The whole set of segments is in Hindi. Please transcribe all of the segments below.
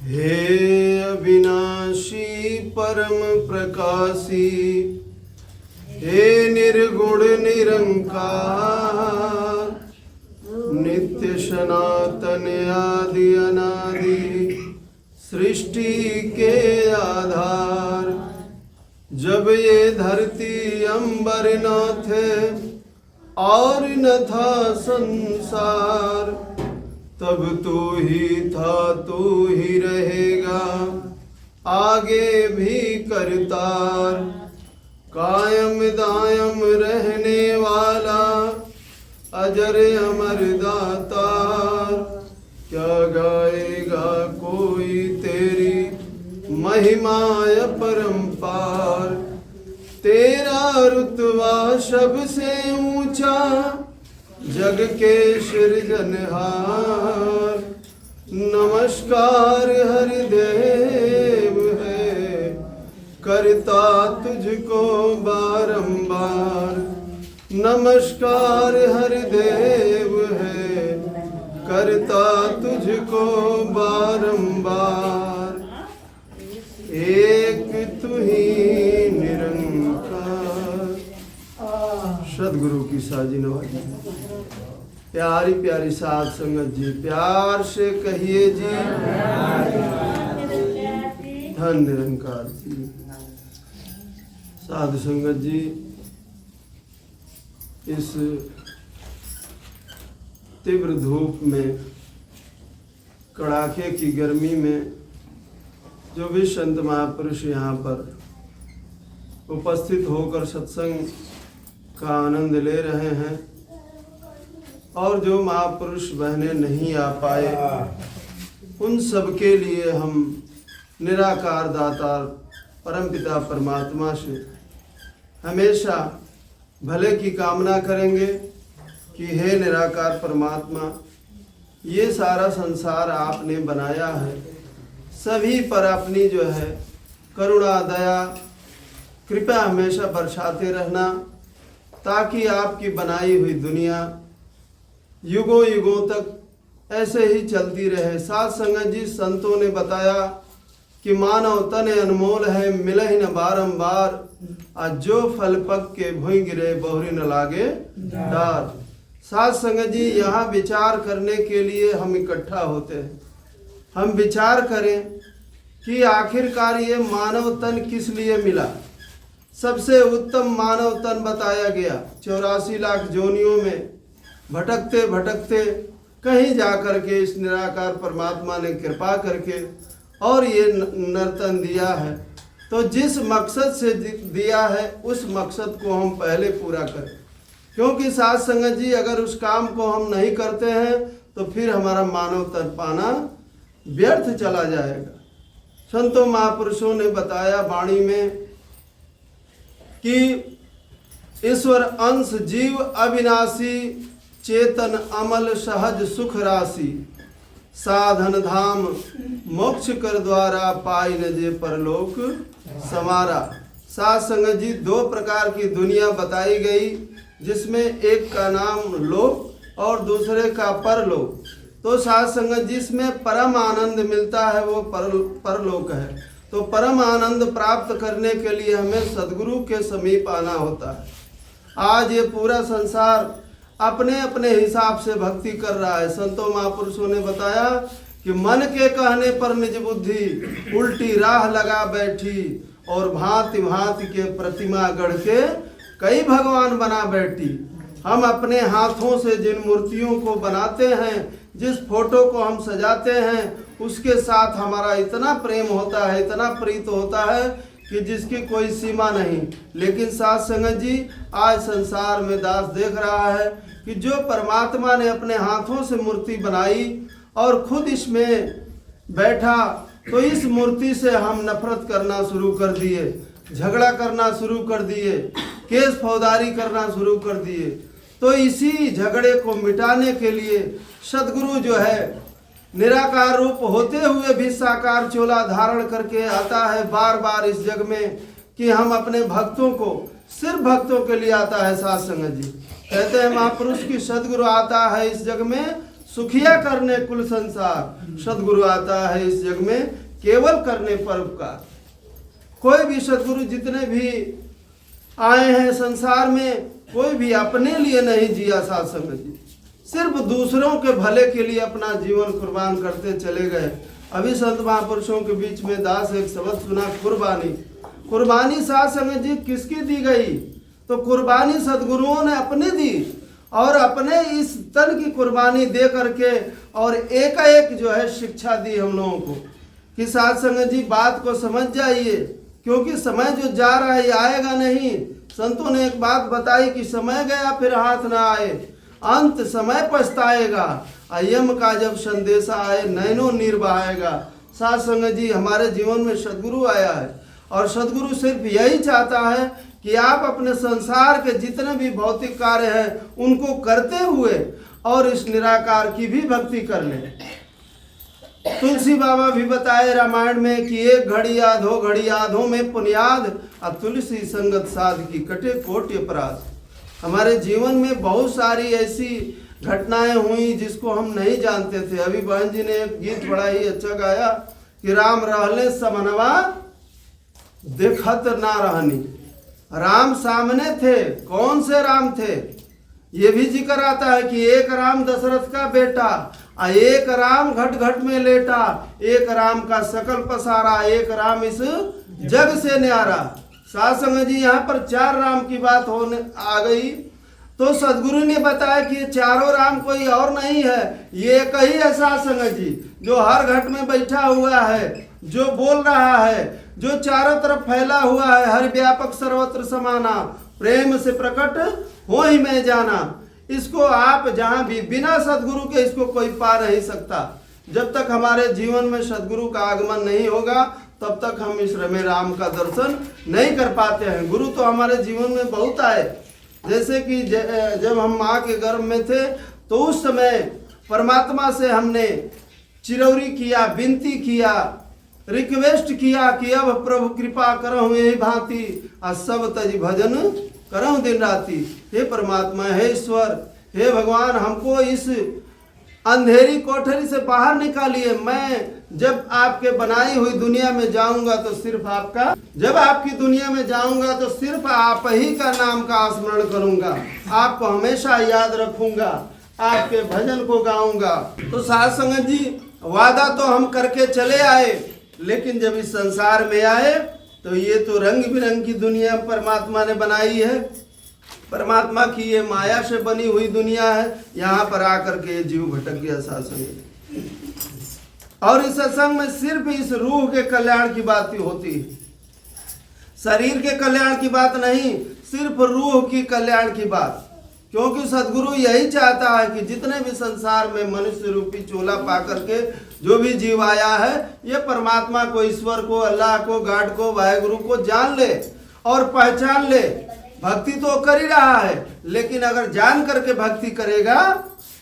हे अविनाशी परम प्रकाशी, हे निर्गुण निरंकार, नित्य सनातन आदि अनादि सृष्टि के आधार। जब ये धरती अंबर न थे और न था संसार, तब तू ही था तू ही रहेगा आगे भी करतार। कायम दायम रहने वाला अजर अमर दातार, क्या गाएगा कोई तेरी महिमा अपरंपार। तेरा रुतबा सबसे ऊंचा जग के सृजनहार। नमस्कार हरिदेव है करता तुझको बारंबार। नमस्कार हरिदेव है करता तुझको बारंबार। एक तू ही निरंकार। सदगुरु की साजी नवाजी। प्यारी प्यारी साध संगत जी, प्यार से कहिए जी धन निरंकार जी। साधु संगत जी, इस तीव्र धूप में, कड़ाके की गर्मी में जो भी संत महापुरुष यहाँ पर उपस्थित होकर सत्संग का आनंद ले रहे हैं, और जो महापुरुष बहनें नहीं आ पाए, उन सब के लिए हम निराकार दातार परमपिता परमात्मा से हमेशा भले की कामना करेंगे कि हे निराकार परमात्मा, ये सारा संसार आपने बनाया है, सभी पर अपनी जो है करुणा दया कृपया हमेशा बरसाते रहना, ताकि आपकी बनाई हुई दुनिया युगों युगों तक ऐसे ही चलती रहे। साध संगत जी, संतों ने बताया कि मानव तन अनमोल है, मिले ही न बारंबार। आज जो फल पक के भूई गिरे, बहुरी न लागे डार। साध संगत जी, यहाँ विचार करने के लिए हम इकट्ठा होते हैं। हम विचार करें कि आखिरकार ये मानव तन किस लिए मिला। सबसे उत्तम मानव तन बताया गया। 84 लाख जोनियों में भटकते भटकते कहीं जाकर के इस निराकार परमात्मा ने कृपा करके और ये नर्तन दिया है। तो जिस मकसद से दिया है, उस मकसद को हम पहले पूरा करें, क्योंकि साध संगत जी, अगर उस काम को हम नहीं करते हैं तो फिर हमारा मानव तन पाना व्यर्थ चला जाएगा। संतों महापुरुषों ने बताया वाणी में कि ईश्वर अंश जीव अविनाशी, चेतन अमल सहज सुख राशि। साधन धाम मोक्ष कर द्वारा, पाई न जे परलोक समारा। साध संगत जी, 2 प्रकार की दुनिया बताई गई, जिसमें एक का नाम लोक और दूसरे का परलोक। तो साध संगत जी, जिसमें परम आनंद मिलता है वो परलोक है। तो परम आनंद प्राप्त करने के लिए हमें सदगुरु के समीप आना होता है। आज ये पूरा संसार अपने अपने हिसाब से भक्ति कर रहा है। संतों महापुरुषों ने बताया कि मन के कहने पर निज बुद्धि उल्टी राह लगा बैठी, और भांति भांति के प्रतिमा गढ़ के कई भगवान बना बैठी। हम अपने हाथों से जिन मूर्तियों को बनाते हैं, जिस फोटो को हम सजाते हैं, उसके साथ हमारा इतना प्रेम होता है, इतना प्रीत होता है कि जिसकी कोई सीमा नहीं। लेकिन साध संगत जी, आज संसार में दास देख रहा है कि जो परमात्मा ने अपने हाथों से मूर्ति बनाई और खुद इसमें बैठा, तो इस मूर्ति से हम नफरत करना शुरू कर दिए, झगड़ा करना शुरू कर दिए, केस फौजदारी करना शुरू कर दिए। तो इसी झगड़े को मिटाने के लिए सदगुरु जो है निराकार रूप होते हुए भी साकार चोला धारण करके आता है बार बार इस जग में, कि हम अपने भक्तों को, सिर्फ भक्तों के लिए आता है। साध संगत जी कहते हैं महापुरुष की सदगुरु आता है इस जग में सुखिया करने कुल संसार। सदगुरु आता है इस जग में केवल करने परोपकार। कोई भी सदगुरु जितने भी आए हैं संसार में, कोई भी अपने लिए नहीं जिया साध संगत जी, सिर्फ दूसरों के भले के लिए अपना जीवन कुर्बान करते चले गए। अभी संत महापुरुषों के बीच में दास एक शब्द सुना, कुर्बानी। कुर्बानी साध संगत जी किसकी दी गई? तो कुर्बानी सदगुरुओं ने अपनी दी, और अपने इस तन की कुर्बानी दे करके और एक जो है शिक्षा दी हम लोगों को कि साध संगत जी बात को समझ जाइए, क्योंकि समय जो जा रहा है आएगा नहीं। संतों ने एक बात बताई कि समय गया फिर हाथ ना आए, अंत समय पछताएगा, यम का जब संदेशा आए नैनो नीर बहाएगा। साध संगत जी हमारे जीवन में सदगुरु आया है, और सदगुरु सिर्फ यही चाहता है कि आप अपने संसार के जितने भी भौतिक कार्य हैं उनको करते हुए और इस निराकार की भी भक्ति कर लें। तुलसी बाबा भी बताए रामायण में कि एक घड़ी यादों में पुनियाद, और तुलसी संगत साध की कटे कोटि अपराध। हमारे जीवन में बहुत सारी ऐसी घटनाएं हुई जिसको हम नहीं जानते थे। अभी बहन जी ने एक गीत बड़ा ही अच्छा गाया कि राम रहले समनवा देखत ना रहनी। राम सामने थे, कौन से राम थे? ये भी जिक्र आता है कि एक राम दशरथ का बेटा, एक राम घट घट में लेटा, एक राम का सकल पसारा, एक राम इस जग से न्यारा। साध संगत जी यहाँ पर 4 राम की बात होने आ गई, तो सदगुरु ने बताया कि ये चारों राम कोई और नहीं है, ये एक ही है साध संगत जी, जो हर घट में बैठा हुआ है, जो बोल रहा है, जो चारों तरफ फैला हुआ है। हर व्यापक सर्वत्र समाना, प्रेम से प्रकट हो ही मैं जाना। इसको आप जहां भी बिना सदगुरु के इसको कोई पा नहीं सकता। जब तक हमारे जीवन में सदगुरु का आगमन नहीं होगा तब तक हम इस रमे राम का दर्शन नहीं कर पाते हैं। गुरु तो हमारे जीवन में बहुत आए, जैसे कि जब हम माँ के गर्भ में थे तो उस समय परमात्मा से हमने चिरौरी किया, विनती किया, रिक्वेस्ट किया कि अब प्रभु कृपा करहु यही भांति, और सब तज भजन करहु दिन राति। हे परमात्मा, हे ईश्वर, हे भगवान, हमको इस अंधेरी कोठरी से बाहर निकालिए। मैं जब आपके बनाई हुई दुनिया में जाऊंगा तो सिर्फ आपका, जब आपकी दुनिया में जाऊंगा तो सिर्फ आप ही का नाम का स्मरण करूंगा, आपको हमेशा याद रखूंगा, आपके भजन को गाऊंगा। तो साध संगत जी वादा तो हम करके चले आए, लेकिन जब इस संसार में आए तो ये तो रंग बिरंग की दुनिया परमात्मा ने बनाई है। परमात्मा की ये माया से बनी हुई दुनिया है। यहाँ पर आकर के जीव भटक गया सत्संग, और इस सत्संग में सिर्फ इस रूह के कल्याण की बात होती है, शरीर के कल्याण की बात नहीं, सिर्फ रूह की कल्याण की बात। क्योंकि सदगुरु यही चाहता है कि जितने भी संसार में मनुष्य रूपी चोला पा करके जो भी जीव आया है, ये परमात्मा को, ईश्वर को, अल्लाह को, गॉड को, वाहेगुरु को जान ले और पहचान ले। भक्ति तो कर ही रहा है, लेकिन अगर जान करके भक्ति करेगा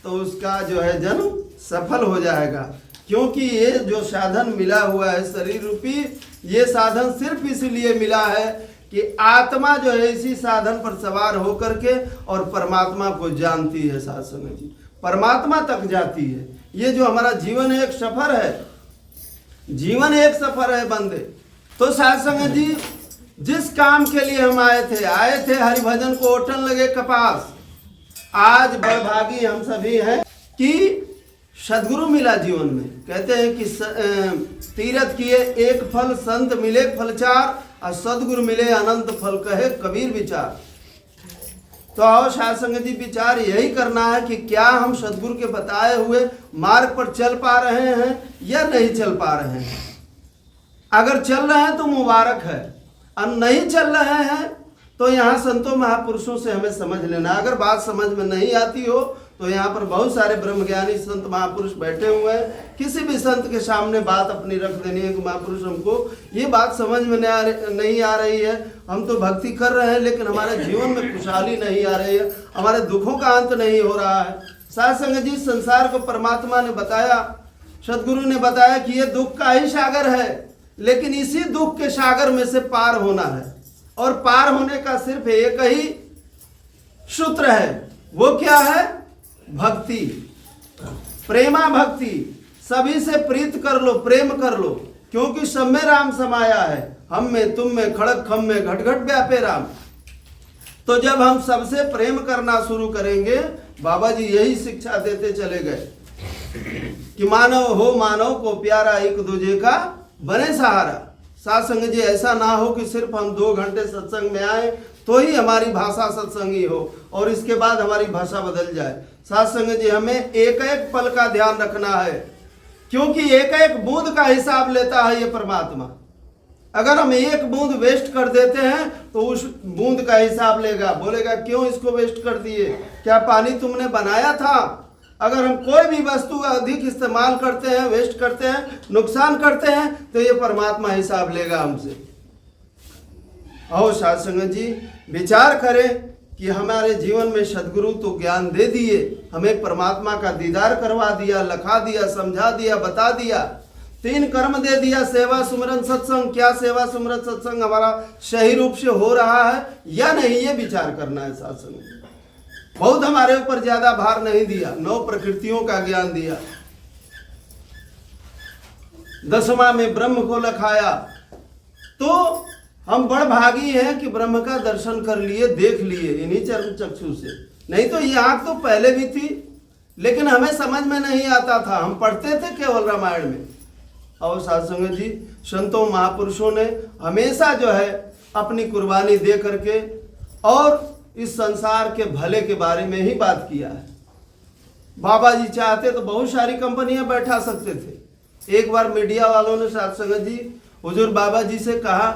तो उसका जो है जन्म सफल हो जाएगा। क्योंकि ये जो साधन मिला हुआ है शरीर रूपी, ये साधन सिर्फ इसलिए मिला है कि आत्मा जो है इसी साधन पर सवार होकर के और परमात्मा को जानती है। साध संगत जी परमात्मा तक जाती है। ये जो हमारा जीवन एक सफर है, जीवन एक सफर है बंदे। तो साध संगत जी जिस काम के लिए हम आए थे हरिभजन को ओटन लगे कपास। आज बड़भागी हम सभी हैं कि सदगुरु मिला जीवन में। कहते हैं कि तीरथ किए एक फल, संत मिले फल 4, और सदगुरु मिले अनंत फल, कहे कबीर विचार। तो आओ साध संगत जी विचार यही करना है कि क्या हम सदगुरु के बताए हुए मार्ग पर चल पा रहे हैं या नहीं चल पा रहे हैं। अगर चल रहे हैं तो मुबारक है, और नहीं चल रहे हैं तो यहाँ संतों महापुरुषों से हमें समझ लेना। अगर बात समझ में नहीं आती हो तो यहाँ पर बहुत सारे ब्रह्मज्ञानी संत महापुरुष बैठे हुए हैं। किसी भी संत के सामने बात अपनी रख देनी है कि महापुरुष हमको ये बात समझ में नहीं आ रही है, हम तो भक्ति कर रहे हैं लेकिन हमारे जीवन में खुशहाली नहीं आ रही है, हमारे दुखों का अंत नहीं हो रहा है। साध संगत जी संसार को परमात्मा ने बताया, सदगुरु ने बताया कि ये दुख का ही सागर है, लेकिन इसी दुख के सागर में से पार होना है। और पार होने का सिर्फ एक ही सूत्र है, वो क्या है? भक्ति। प्रेमा भक्ति, सभी से प्रीत कर लो, प्रेम कर लो, क्योंकि सब में राम समाया है, हम में तुम में खड़क खम में घट घट व्यापे राम। तो जब हम सबसे प्रेम करना शुरू करेंगे, बाबा जी यही शिक्षा देते चले गए कि मानव हो मानव को प्यारा, एक दूजे का बने सहारा। साथ संग जी ऐसा ना हो कि सिर्फ हम 2 घंटे सत्संग में आए तो ही हमारी भाषा सत्संगी हो और इसके बाद हमारी भाषा बदल जाए। साथ संग जी हमें एक एक पल का ध्यान रखना है, क्योंकि एक एक बूंद का हिसाब लेता है ये परमात्मा। अगर हम एक बूंद वेस्ट कर देते हैं तो उस बूंद का हिसाब लेगा, बोलेगा क्यों इसको वेस्ट कर दिए, क्या पानी तुमने बनाया था। अगर हम कोई भी वस्तु का अधिक इस्तेमाल करते हैं, वेस्ट करते हैं, नुकसान करते हैं, तो ये परमात्मा हिसाब लेगा हमसे। और साध संगत जी विचार करें कि हमारे जीवन में सदगुरु तो ज्ञान दे दिए, हमें परमात्मा का दीदार करवा दिया, लखा दिया, समझा दिया, बता दिया, 3 कर्म दे दिया, सेवा सुमरन सत्संग। क्या सेवा सुमरन सत्संग हमारा सही रूप से हो रहा है या नहीं, ये विचार करना है। साथ संगत बहुत हमारे ऊपर ज्यादा भार नहीं दिया, 9 प्रकृतियों का ज्ञान दिया, 10वां में ब्रह्म को लखाया। तो हम बड़ भागी हैं कि ब्रह्म का दर्शन कर लिए, देख लिए इन्हीं चर्म चक्षु से। नहीं तो ये आंख तो पहले भी थी, लेकिन हमें समझ में नहीं आता था, हम पढ़ते थे केवल रामायण में। और साथ संगत जी संतों महापुरुषों ने हमेशा जो है अपनी कुर्बानी दे करके और इस संसार के भले के बारे में ही बात किया है। बाबा जी चाहते तो बहुत सारी कंपनियां बैठा सकते थे। एक बार मीडिया वालों ने साथ संगत जी हुजूर बाबा जी से कहा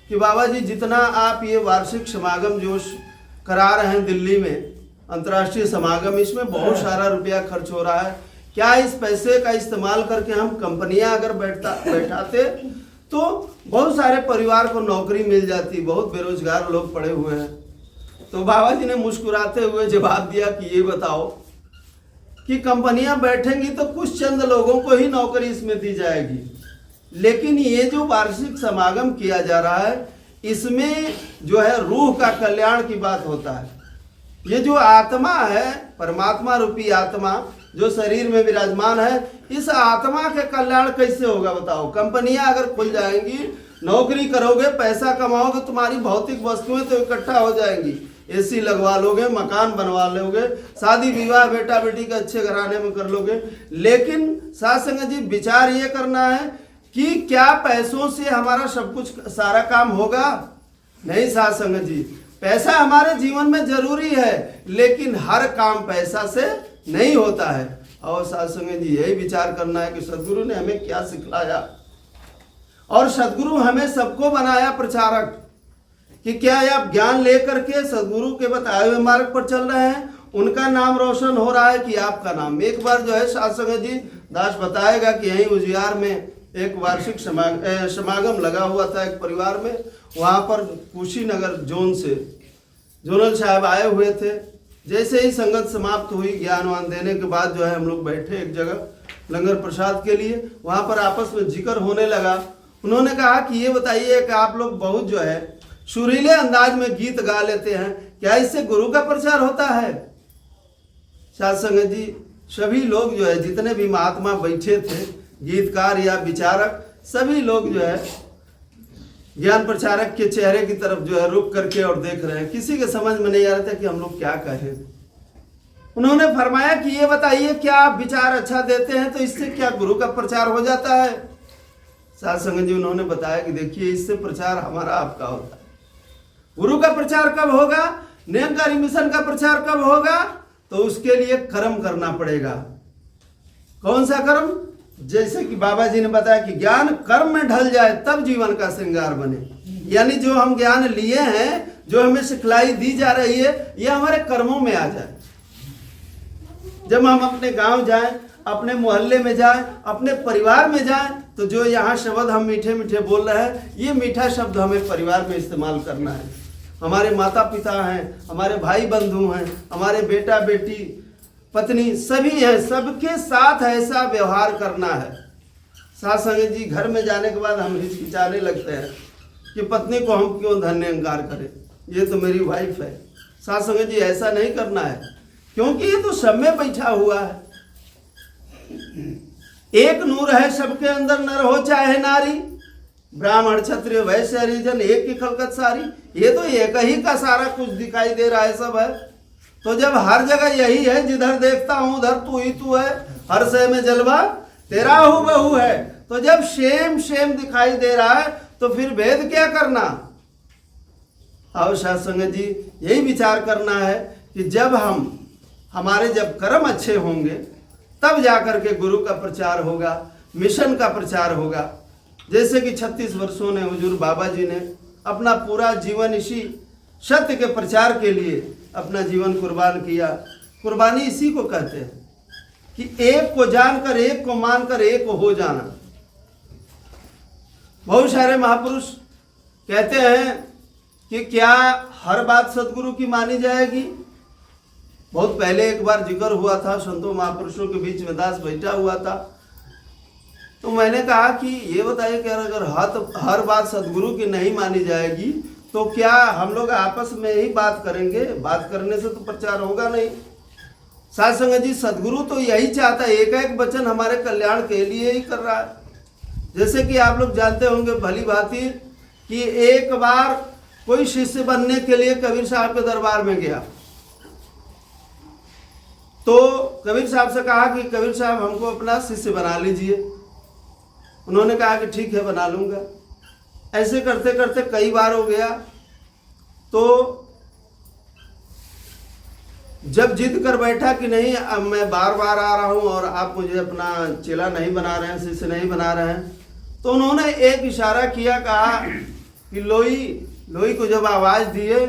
कि बाबा जी जितना आप ये वार्षिक समागम जो करा रहे हैं दिल्ली में, अंतर्राष्ट्रीय समागम, इसमें बहुत सारा रुपया खर्च हो रहा है, क्या इस पैसे का इस्तेमाल करके हम कंपनियां अगर बैठाते तो बहुत सारे परिवार को नौकरी मिल जाती, बहुत बेरोजगार लोग पड़े हुए हैं। तो बाबा जी ने मुस्कुराते हुए जवाब दिया कि ये बताओ कि कंपनियां बैठेंगी तो कुछ चंद लोगों को ही नौकरी इसमें दी जाएगी, लेकिन ये जो वार्षिक समागम किया जा रहा है इसमें जो है रूह का कल्याण की बात होता है। ये जो आत्मा है, परमात्मा रूपी आत्मा जो शरीर में विराजमान है, इस आत्मा के कल्याण कैसे होगा बताओ। कंपनियां अगर खुल जाएंगी, नौकरी करोगे, पैसा कमाओगे, तुम्हारी भौतिक वस्तुएं तो इकट्ठा हो जाएंगी, एसी लगवा लोगे, मकान बनवा लोगे, शादी विवाह बेटा बेटी के अच्छे घराने में कर लोगे, लेकिन साथ संगत जी विचार ये करना है कि क्या पैसों से हमारा सब कुछ सारा काम होगा? नहीं साथ संगत जी, पैसा हमारे जीवन में जरूरी है, लेकिन हर काम पैसा से नहीं होता है। और साथ संगत जी यही विचार करना है कि सदगुरु ने हमें क्या सिखलाया, और सदगुरु हमें सबको बनाया प्रचारक कि क्या आप ज्ञान लेकर के सदगुरु के बताए हुए मार्ग पर चल रहे हैं, उनका नाम रोशन हो रहा है कि आपका नाम। एक बार जो है साथ संगत जी दास बताएगा कि यहीं उजियार में एक वार्षिक समागम लगा हुआ था एक परिवार में, वहाँ पर कुशीनगर जोन से जोनल साहब आए हुए थे। जैसे ही संगत समाप्त हुई, ज्ञानवान देने के बाद जो है हम लोग बैठे एक जगह लंगर प्रसाद के लिए, वहाँ पर आपस में जिक्र होने लगा। उन्होंने कहा कि ये बताइए कि आप लोग बहुत जो है सुरीले अंदाज में गीत गा लेते हैं, क्या इससे गुरु का प्रचार होता है? साथ संगत जी सभी लोग जो है जितने भी महात्मा बैठे थे, गीतकार या विचारक, सभी लोग जो है ज्ञान प्रचारक के चेहरे की तरफ जो है रुक करके और देख रहे हैं। किसी के समझ में नहीं आ रहा था कि हम लोग क्या कहें। उन्होंने फरमाया कि ये बताइए क्या आप विचार अच्छा देते हैं तो इससे क्या गुरु का प्रचार हो जाता है? साथ संगत जी उन्होंने बताया कि देखिए इससे प्रचार हमारा आपका होता है। गुरु का प्रचार कब होगा, निरंकारी मिशन का प्रचार कब होगा? तो उसके लिए कर्म करना पड़ेगा। कौन सा कर्म? जैसे कि बाबा जी ने बताया कि ज्ञान कर्म में ढल जाए तब जीवन का श्रृंगार बने। यानी जो हम ज्ञान लिए हैं, जो हमें सिखलाई दी जा रही है, ये हमारे कर्मों में आ जाए। जब हम अपने गांव जाएं, अपने मोहल्ले में जाएं, अपने परिवार में जाएं, तो जो यहाँ शब्द हम मीठे मीठे बोल रहे हैं, ये मीठा शब्द हमें परिवार में इस्तेमाल करना है। हमारे माता पिता हैं, हमारे भाई बंधु हैं, हमारे बेटा बेटी पत्नी सभी हैं, सबके साथ ऐसा व्यवहार करना है। साथ संगत जी घर में जाने के बाद हम हिचकिचाने लगते हैं कि पत्नी को हम क्यों धन्य अंकार करें, ये तो मेरी वाइफ है। साथ संगत जी ऐसा नहीं करना है, क्योंकि ये तो सब में बैठा हुआ है। एक नूर है सबके अंदर, नर हो चाहे नारी, ब्राह्मण क्षत्रिय वैश्य हरिजन एक की खलकत सारी। ये तो एक ही का सारा कुछ दिखाई दे रहा है, सब है। तो जब हर जगह यही है, जिधर देखता हूं उधर तू ही तू है, हर शय में जलवा तेरा हूबहू है। तो जब सेम सेम दिखाई दे रहा है तो फिर भेद क्या करना। और साध संगत जी यही विचार करना है कि जब हमारे जब कर्म अच्छे होंगे तब जाकर के गुरु का प्रचार होगा, मिशन का प्रचार होगा। जैसे कि 36 वर्षों ने हुजूर बाबा जी ने अपना पूरा जीवन इसी सत्य के प्रचार के लिए अपना जीवन कुर्बान किया। कुर्बानी इसी को कहते हैं कि एक को जानकर, एक को मानकर, एक को हो जाना। बहुत सारे महापुरुष कहते हैं कि क्या हर बात सदगुरु की मानी जाएगी। बहुत पहले एक बार जिक्र हुआ था, संतों महापुरुषों के बीच में दास बैठा हुआ था, तो मैंने कहा कि ये बताइए कि अगर हर बात सदगुरु की नहीं मानी जाएगी तो क्या हम लोग आपस में ही बात करेंगे। बात करने से तो प्रचार होगा नहीं। साध संगत जी सदगुरु तो यही चाहता है, एक एक वचन हमारे कल्याण के लिए ही कर रहा है। जैसे कि आप लोग जानते होंगे भली भांति कि एक बार कोई शिष्य बनने के लिए कबीर साहब के दरबार में गया, तो कबीर साहब से कहा कि कबीर साहब हमको अपना शिष्य बना लीजिए। उन्होंने कहा कि ठीक है बना लूंगा। ऐसे करते करते कई बार हो गया, तो जब जिद कर बैठा कि नहीं अब मैं बार बार आ रहा हूं और आप मुझे अपना चेला नहीं बना रहे हैं, शिष्य नहीं बना रहे हैं, तो उन्होंने एक इशारा किया, कहा कि लोई को जब आवाज दिए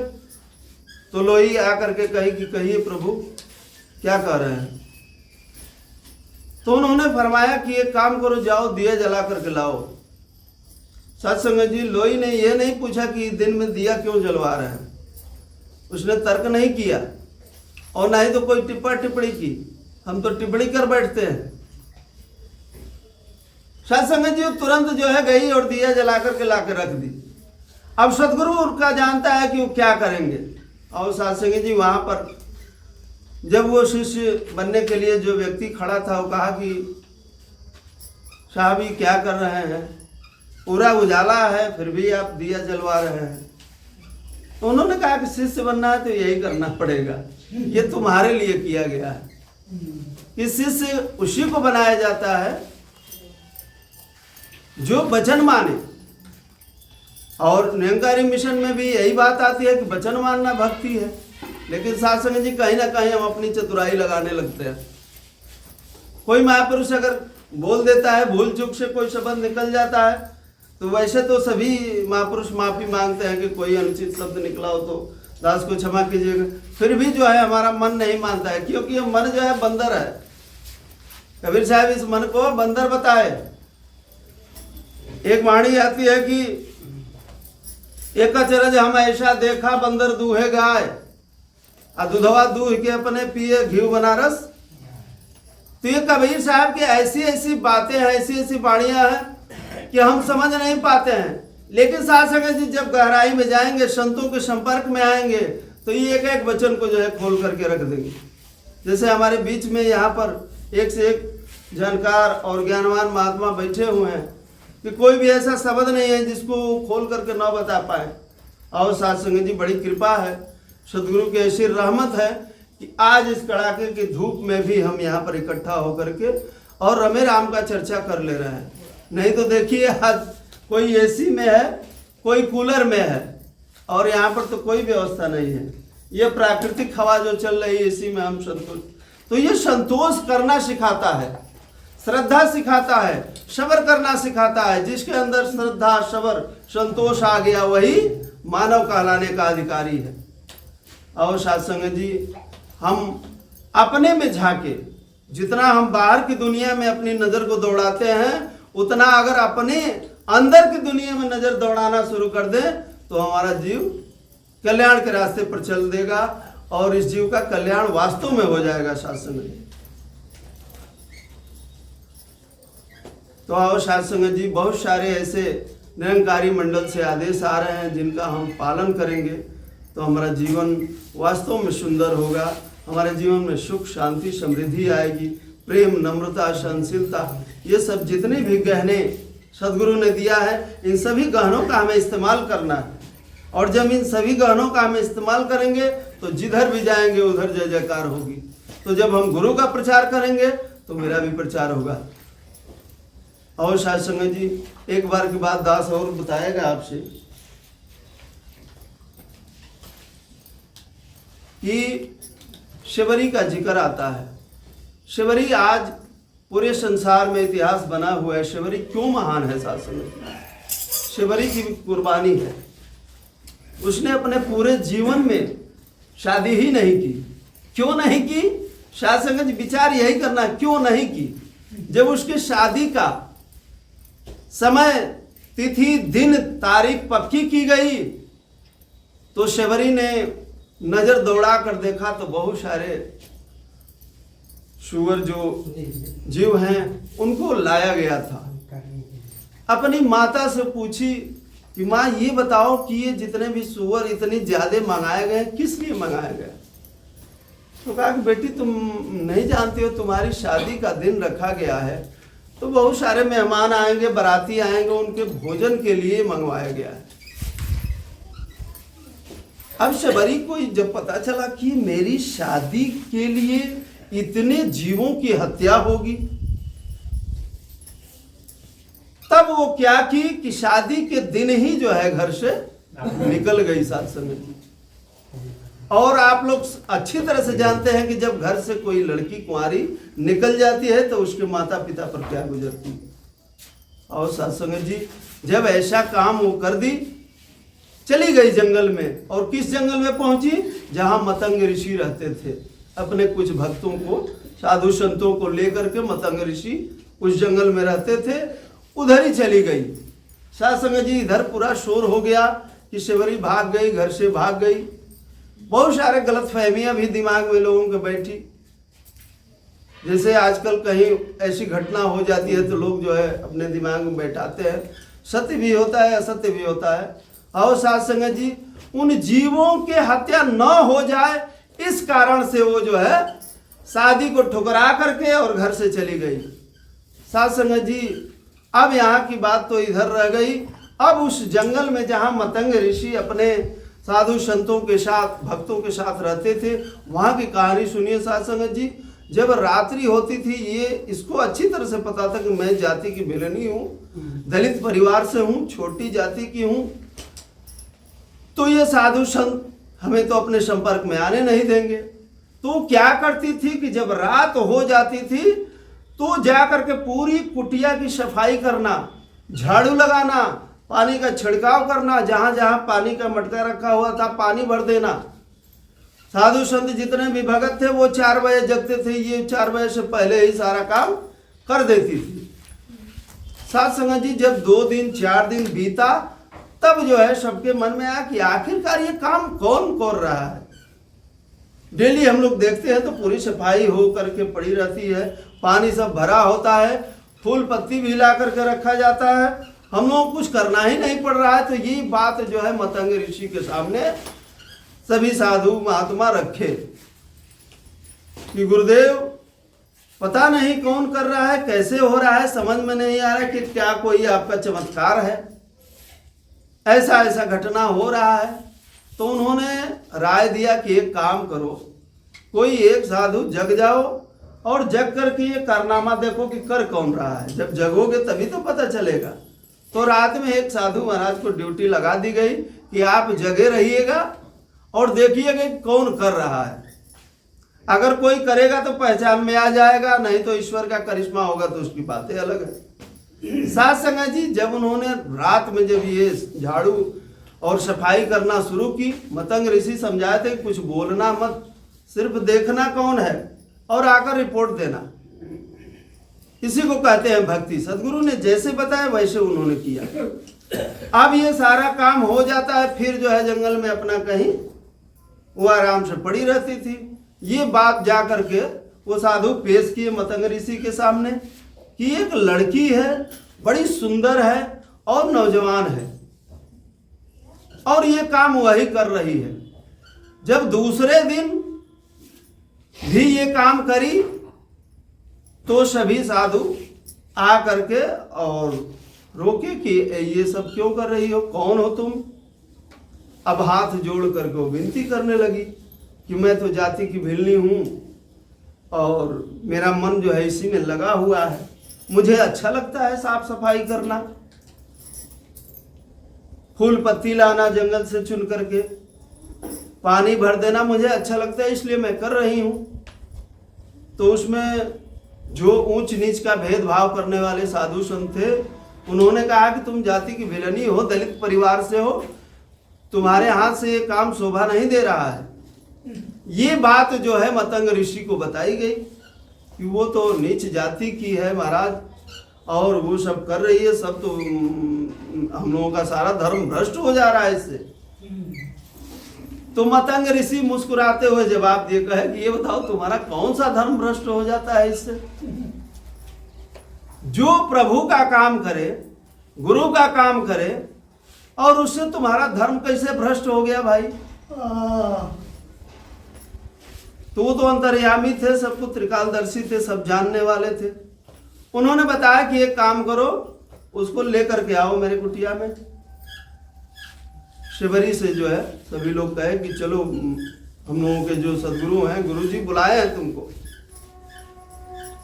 तो लोई आकर के कही कि कहिए प्रभु क्या कह रहे हैं। तो उन्होंने फरमाया कि एक काम करो, जाओ दिया जला करके लाओ। सत्संग जी लोई ने यह नहीं पूछा कि दिन में दिया क्यों जलवा रहे हैं, उसने तर्क नहीं किया और ना ही तो कोई टिप्पा टिप्पणी की। हम तो टिप्पणी कर बैठते हैं। सत्संग जी तुरंत जो है गई और दिया जला करके ला के रख दी। अब सदगुरु उनका जानता है कि वो क्या करेंगे। और सत्संग जी वहां पर जब वो शिष्य बनने के लिए जो व्यक्ति खड़ा था वो कहा कि साहब ये क्या कर रहे हैं, पूरा उजाला है फिर भी आप दिया जलवा रहे हैं। तो उन्होंने कहा कि शिष्य बनना है तो यही करना पड़ेगा, ये तुम्हारे लिए किया गया है। कि शिष्य उसी को बनाया जाता है जो वचन माने। और निरंकारी मिशन में भी यही बात आती है कि वचन मानना भक्ति है। लेकिन साध संगत जी कहीं ना कहीं हम अपनी चतुराई लगाने लगते हैं। कोई महापुरुष अगर बोल देता है, भूल चूक से कोई शब्द निकल जाता है, तो वैसे तो सभी महापुरुष माफी मांगते हैं कि कोई अनुचित शब्द निकला हो तो दास को क्षमा कीजिएगा। फिर भी जो है हमारा मन नहीं मानता है, क्योंकि ये मन जो है बंदर है। कबीर साहब इस मन को बंदर बताए। एक वाणी आती है कि एक अचरज हम ऐसा देखा, बंदर दूहे गाय और दूधवा दूह के अपने पिए घी बनारस। तो ये कबीर साहब की ऐसी ऐसी बातें हैं, ऐसी ऐसी वाणियां हैं कि हम समझ नहीं पाते हैं। लेकिन साथ संगत जी जब गहराई में जाएंगे, संतों के संपर्क में आएंगे, तो ये एक एक वचन को जो है खोल करके रख देंगे। जैसे हमारे बीच में यहाँ पर एक से एक जानकार और ज्ञानवान महात्मा बैठे हुए हैं कि कोई भी ऐसा शब्द नहीं है जिसको खोल करके न बता पाए। और साथ संगत जी बड़ी कृपा है, सदगुरु की ऐसी रहमत है कि आज इस कड़ाके की धूप में भी हम यहाँ पर इकट्ठा होकर के और रमे राम का चर्चा कर ले रहे हैं। नहीं तो देखिए आज कोई एसी में है, कोई कूलर में है और यहाँ पर तो कोई व्यवस्था नहीं है। ये प्राकृतिक हवा जो चल रही है इसी में हम संतोष। तो ये संतोष करना सिखाता है, श्रद्धा सिखाता है, सबर करना सिखाता है। जिसके अंदर श्रद्धा, सबर, संतोष आ गया वही मानव कहलाने का अधिकारी है। और साथ संगत जी हम अपने में झांके, जितना हम बाहर की दुनिया में अपनी नजर को दौड़ाते हैं, उतना अगर अपने अंदर की दुनिया में नजर दौड़ाना शुरू कर दें तो हमारा जीव कल्याण के रास्ते पर चल देगा और इस जीव का कल्याण वास्तव में हो जाएगा। शासन में तो आओ साध संगत जी, बहुत सारे ऐसे निरंकारी मंडल से आदेश आ रहे हैं जिनका हम पालन करेंगे तो हमारा जीवन वास्तव में सुंदर होगा। हमारे जीवन में सुख, शांति, समृद्धि आएगी, प्रेम, नम्रता, सहनशीलता, ये सब जितने भी गहने सदगुरु ने दिया है, इन सभी गहनों का हमें इस्तेमाल करना है। और जब इन सभी गहनों का हम इस्तेमाल करेंगे तो जिधर भी जाएंगे उधर जय जयकार होगी। तो जब हम गुरु का प्रचार करेंगे तो मेरा भी प्रचार होगा। और साध संगत जी, एक बार की बात दास और बताएगा आपसे कि शिवरी का जिक्र आता है। शिवरी आज पूरे संसार में इतिहास बना हुआ है। शिवरी क्यों महान है साध संगत? शिवरी की कुर्बानी है। उसने अपने पूरे जीवन में शादी ही नहीं की। क्यों नहीं की? साध संगत विचार यही करना, क्यों नहीं की? जब उसकी शादी का समय, तिथि, दिन, तारीख पक्की की गई तो शिवरी ने नजर दौड़ा कर देखा तो बहुत सारे सुअर जो जीव हैं उनको लाया गया था। अपनी माता से पूछी कि माँ ये बताओ कि ये जितने भी सुअर इतनी ज्यादा मंगाए गए, किस लिए मंगाए गए? तो कहा कि बेटी तुम नहीं जानती हो, तुम्हारी शादी का दिन रखा गया है तो बहुत सारे मेहमान आएंगे, बाराती आएंगे, उनके भोजन के लिए मंगवाया गया है। अब शबरी को जब पता चला कि मेरी शादी के लिए इतने जीवों की हत्या होगी, तब वो क्या की कि शादी के दिन ही जो है घर से निकल गई साध संगत जी। और आप लोग अच्छी तरह से जानते हैं कि जब घर से कोई लड़की कुंवारी निकल जाती है तो उसके माता पिता पर क्या गुजरती है। और साध संगत जी, जब ऐसा काम वो कर दी, चली गई जंगल में। और किस जंगल में पहुंची? जहां मतंग ऋषि रहते थे। अपने कुछ भक्तों को, साधु संतों को लेकर के मतंग ऋषि उस जंगल में रहते थे, उधर ही चली गई। साध संगत जी, इधर पूरा शोर हो गया कि शिवरी भाग गई, घर से भाग गई। बहुत सारे गलत फहमियां भी दिमाग में लोगों के बैठी। जैसे आजकल कहीं ऐसी घटना हो जाती है तो लोग जो है अपने दिमाग में बैठाते हैं। सत्य भी होता है, असत्य भी होता है। और साध संगत जी, उन जीवों के हत्या न हो जाए इस कारण से वो जो है शादी को ठुकरा करके और घर से चली गई। साध संगत जी, अब यहाँ की बात तो इधर रह गई। अब उस जंगल में जहाँ मतंग ऋषि अपने साधु संतों के साथ, भक्तों के साथ रहते थे, वहाँ की कहानी सुनिए साध संगत जी। जब रात्रि होती थी, ये इसको अच्छी तरह से पता था कि मैं जाति की भिलनी हूँ, दलित परिवार से हूँ, छोटी जाति की हूँ, तो ये साधु संत हमें तो अपने संपर्क में आने नहीं देंगे। तो क्या करती थी कि जब रात हो जाती थी तो जाकर के पूरी कुटिया की सफाई करना, झाड़ू लगाना, पानी का छिड़काव करना, जहां जहां पानी का मटका रखा हुआ था पानी भर देना। साधु संत जितने भी भगत थे वो 4 बजे जगते थे, ये 4 बजे से पहले ही सारा काम कर देती थी। साध संगत जी, जब 2 दिन 4 दिन बीता तब जो है सबके मन में आया कि आखिरकार ये काम कौन कर रहा है। डेली हम लोग देखते हैं तो पूरी सफाई हो करके पड़ी रहती है, पानी सब भरा होता है, फूल पत्ती भी ला करके रखा जाता है, हम लोगों को कुछ करना ही नहीं पड़ रहा है। तो ये बात जो है मतंग ऋषि के सामने सभी साधु महात्मा रखे कि गुरुदेव पता नहीं कौन कर रहा है, कैसे हो रहा है, समझ में नहीं आ रहा कि क्या कोई आपका चमत्कार है, ऐसा ऐसा घटना हो रहा है। तो उन्होंने राय दिया कि एक काम करो, कोई एक साधु जग जाओ और जग करके ये कारनामा देखो कि कर कौन रहा है। जब जगोगे तभी तो पता चलेगा। तो रात में एक साधु महाराज को ड्यूटी लगा दी गई कि आप जगे रहिएगा और देखिएगा कौन कर रहा है। अगर कोई करेगा तो पहचान में आ जाएगा, नहीं तो ईश्वर का करिश्मा होगा तो उसकी बातें अलग है। साध संगत जी, जब उन्होंने रात में जब ये झाड़ू और सफाई करना शुरू की, मतंग ऋषि समझाए थे कुछ बोलना मत, सिर्फ देखना कौन है और आकर रिपोर्ट देना। इसी को कहते हैं भक्ति। सदगुरु ने जैसे बताया वैसे उन्होंने किया। अब ये सारा काम हो जाता है, फिर जो है जंगल में अपना कहीं वो आराम से पड़ी रहती थी। ये बात जा करके वो साधु पेश किए मतंग ऋषि के सामने कि एक लड़की है, बड़ी सुंदर है और नौजवान है और ये काम वही कर रही है। जब दूसरे दिन भी ये काम करी तो सभी साधु आ करके और रोके कि ये सब क्यों कर रही हो, कौन हो तुम। अब हाथ जोड़ करके वो विनती करने लगी कि मैं तो जाति की भिलनी हूँ और मेरा मन जो है इसी में लगा हुआ है, मुझे अच्छा लगता है साफ सफाई करना, फूल पत्ती लाना जंगल से चुन करके, पानी भर देना मुझे अच्छा लगता है, इसलिए मैं कर रही हूँ। तो उसमें जो ऊंच नीच का भेदभाव करने वाले साधु संत थे, उन्होंने कहा कि तुम जाति की भिलनी हो, दलित परिवार से हो, तुम्हारे हाथ से ये काम शोभा नहीं दे रहा है। ये बात जो है मतंग ऋषि को बताई गई कि वो तो नीच जाति की है महाराज, और वो सब कर रही है, सब तो हम लोगों का सारा धर्म भ्रष्ट हो जा रहा है इससे। तो मतंग ऋषि मुस्कुराते हुए जवाब दिए, कहे कि ये बताओ तुम्हारा कौन सा धर्म भ्रष्ट हो जाता है इससे। जो प्रभु का काम करे, गुरु का काम करे, और उससे तुम्हारा धर्म कैसे भ्रष्ट हो गया भाई। तो वो तो अंतर्यामी थे, सबको त्रिकालदर्शी थे, सब जानने वाले थे। उन्होंने बताया कि एक काम करो, उसको लेकर के आओ मेरे कुटिया में। शिवरी से जो है सभी लोग कहे कि चलो, हम लोगों के जो सदगुरु हैं, गुरुजी बुलाए हैं तुमको।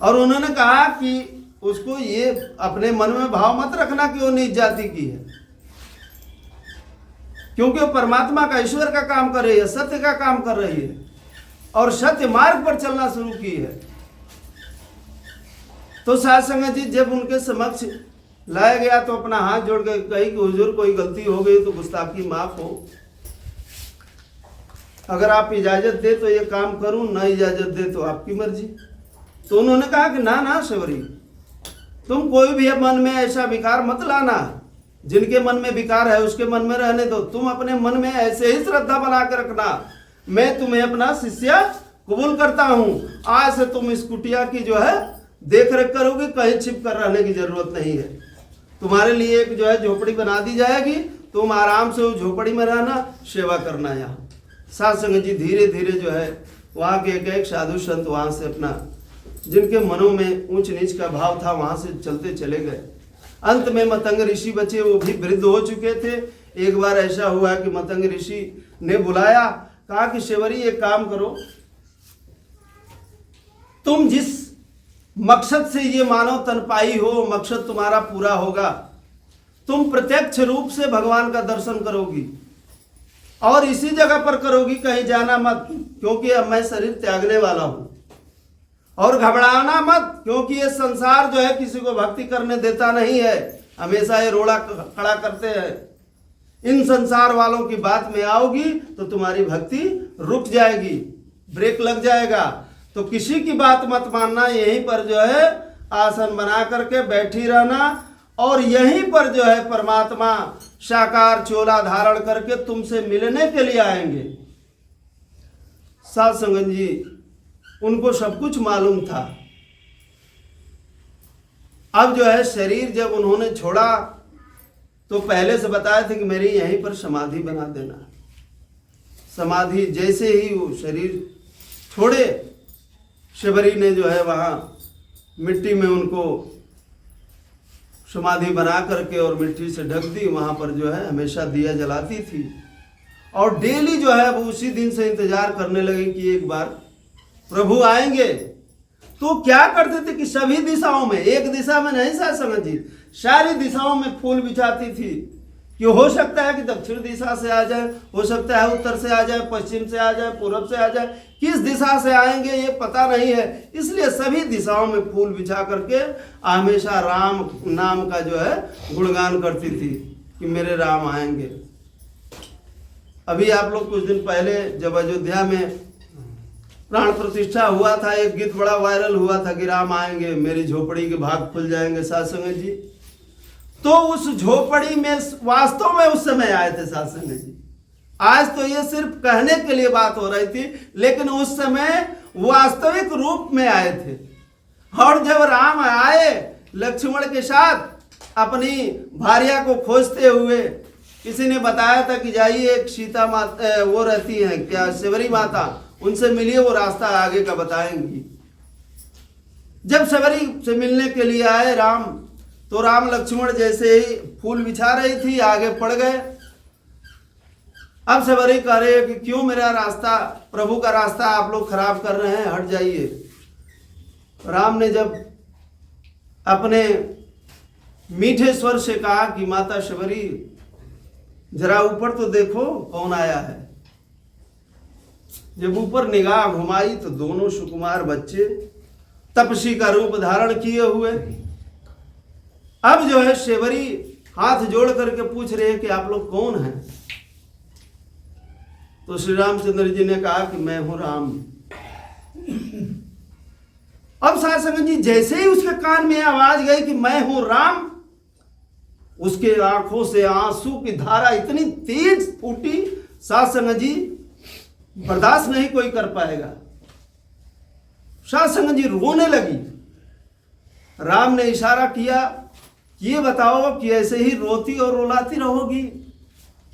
और उन्होंने कहा कि उसको ये अपने मन में भाव मत रखना कि वो नीच जाति की है, क्योंकि वो परमात्मा का, ईश्वर का काम कर रही है, सत्य का काम कर रही है और सत्य मार्ग पर चलना शुरू की है। तो साध संगत जी जब उनके समक्ष लाया गया तो अपना हाथ जोड़ के कही कि हुजूर कोई गलती हो गई तो गुस्ताखी माफ हो, अगर आप इजाजत दे तो ये काम करूं, ना इजाजत दे तो आपकी मर्जी। तो उन्होंने कहा कि ना ना शिवरी, तुम कोई भी मन में ऐसा विकार मत लाना, जिनके मन में विकार है उसके मन में रहने दो, तुम अपने मन में ऐसे ही श्रद्धा बना कर रखना, मैं तुम्हें अपना शिष्य कबूल करता हूं। आज से तुम इस कुटिया की जो है देख रेख करोगे, कहीं छिप कर रहने की जरूरत नहीं है। तुम्हारे लिए एक जो है झोपड़ी बना दी जाएगी, तुम आराम से उस झोपड़ी में रहना, सेवा करना। यहाँ साध संगत जी धीरे धीरे जो है वहाँ के एक एक साधु संत वहाँ से अपना, जिनके मनों में ऊंच नीच का भाव था, वहाँ से चलते चले गए। अंत में मतंग ऋषि बचे, वो भी वृद्ध हो चुके थे। एक बार ऐसा हुआ कि मतंग ऋषि ने बुलाया, कहा कि शिवरी एक काम करो, तुम जिस मकसद से ये मानव तन पाई हो, मकसद तुम्हारा पूरा होगा। तुम प्रत्यक्ष रूप से भगवान का दर्शन करोगी और इसी जगह पर करोगी, कहीं जाना मत, क्योंकि अब मैं शरीर त्यागने वाला हूं। और घबराना मत, क्योंकि ये संसार जो है किसी को भक्ति करने देता नहीं है, हमेशा ये रोड़ा खड़ा करते हैं। इन संसार वालों की बात में आओगी तो तुम्हारी भक्ति रुक जाएगी, ब्रेक लग जाएगा। तो किसी की बात मत मानना, यहीं पर जो है आसन बना करके बैठी रहना, और यहीं पर जो है परमात्मा साकार चोला धारण करके तुमसे मिलने के लिए आएंगे। साध संगत जी उनको सब कुछ मालूम था। अब जो है शरीर जब उन्होंने छोड़ा तो पहले से बताया था कि मेरी यहीं पर समाधि बना देना। समाधि जैसे ही वो शरीर छोड़े, शिवरी ने जो है वहाँ मिट्टी में उनको समाधि बना करके और मिट्टी से ढक दी। वहाँ पर जो है हमेशा दिया जलाती थी, और डेली जो है वो उसी दिन से इंतजार करने लगे कि एक बार प्रभु आएंगे। तो क्या करते थे कि सभी दिशाओं में, एक दिशा में नहीं साध संगत जी, सारी दिशाओं में फूल बिछाती थी कि हो सकता है कि दक्षिण दिशा से आ जाए, हो सकता है उत्तर से आ जाए, पश्चिम से आ जाए, पूर्व से आ जाए, किस दिशा से आएंगे ये पता नहीं है। इसलिए सभी दिशाओं में फूल बिछा करके हमेशा राम नाम का जो है गुणगान करती थी कि मेरे राम आएंगे। अभी आप लोग कुछ दिन पहले जब अयोध्या में प्राण प्रतिष्ठा हुआ था, एक गीत बड़ा वायरल हुआ था कि राम आएंगे मेरी झोपड़ी के भाग खुल जाएंगे। साध संगत जी तो उस झोपड़ी में वास्तव में उस समय आए थे साध संगत जी। आज तो ये सिर्फ कहने के लिए बात हो रही थी, लेकिन उस समय वास्तविक रूप में आए थे। और जब राम आए लक्ष्मण के साथ अपनी भार्या को खोजते हुए, किसी ने बताया था कि जाइए एक सीता माता वो रहती हैं क्या, शिवरी माता, उनसे मिलिए, वो रास्ता आगे का बताएंगी। जब शबरी से मिलने के लिए आए राम, तो राम लक्ष्मण जैसे ही फूल बिछा रही थी आगे पड़ गए। अब शबरी कह रहे कि क्यों मेरा रास्ता, प्रभु का रास्ता आप लोग खराब कर रहे हैं, हट जाइए। राम ने जब अपने मीठे स्वर से कहा कि माता शबरी जरा ऊपर तो देखो कौन आया है। जब ऊपर निगाह घुमाई तो दोनों सुकुमार बच्चे तपसी का रूप धारण किए हुए। अब जो है शबरी हाथ जोड़ करके पूछ रहे हैं कि आप लोग कौन हैं। तो श्री रामचंद्र जी ने कहा कि मैं हूं राम। अब साध संगत जी जैसे ही उसके कान में आवाज गई कि मैं हूं राम, उसके आंखों से आंसू की धारा इतनी तेज फूटी, साध संगत जी बर्दाश्त नहीं कोई कर पाएगा। साध संगत जी रोने लगी। राम ने इशारा किया, ये बताओ कि ऐसे ही रोती और रुलाती रहोगी,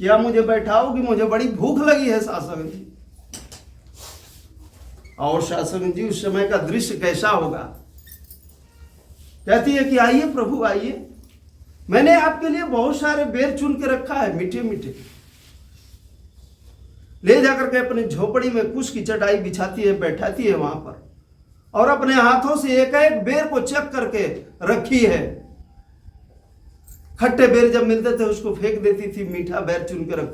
क्या मुझे बैठाओगी, मुझे बड़ी भूख लगी है। साध संगत जी और साध संगत जी उस समय का दृश्य कैसा होगा। कहती है कि आइए प्रभु आइए, मैंने आपके लिए बहुत सारे बेर चुन के रखा है, मीठे मीठे। ले जाकर के अपनी झोपड़ी में कुश की चटाई बिछाती है, बैठाती है वहां पर, और अपने हाथों से एक एक बेर को चेक करके रखी है। खट्टे बेर जब मिलते थे उसको फेंक देती थी, मीठा बेर चुन के रख